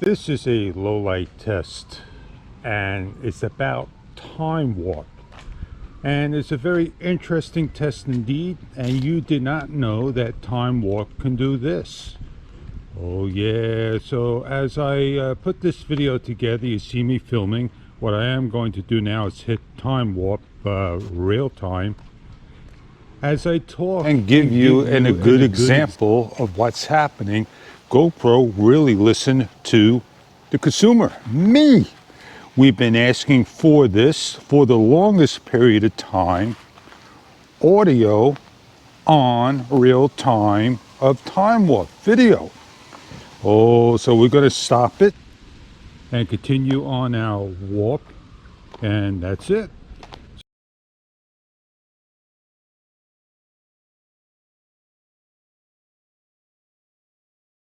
This is a low light test and it's about time warp, and it's a very interesting test indeed, and you did not know that time warp can do this. Oh yeah, so as I put this video together, you see me filming. What I am going to do now is hit time warp real time as I talk and give you a good example of what's happening. GoPro really listen to the consumer, me. We've been asking for this for the longest period of time, audio on real time of time warp video. Oh, so we're going to stop it and continue on our warp, and that's it.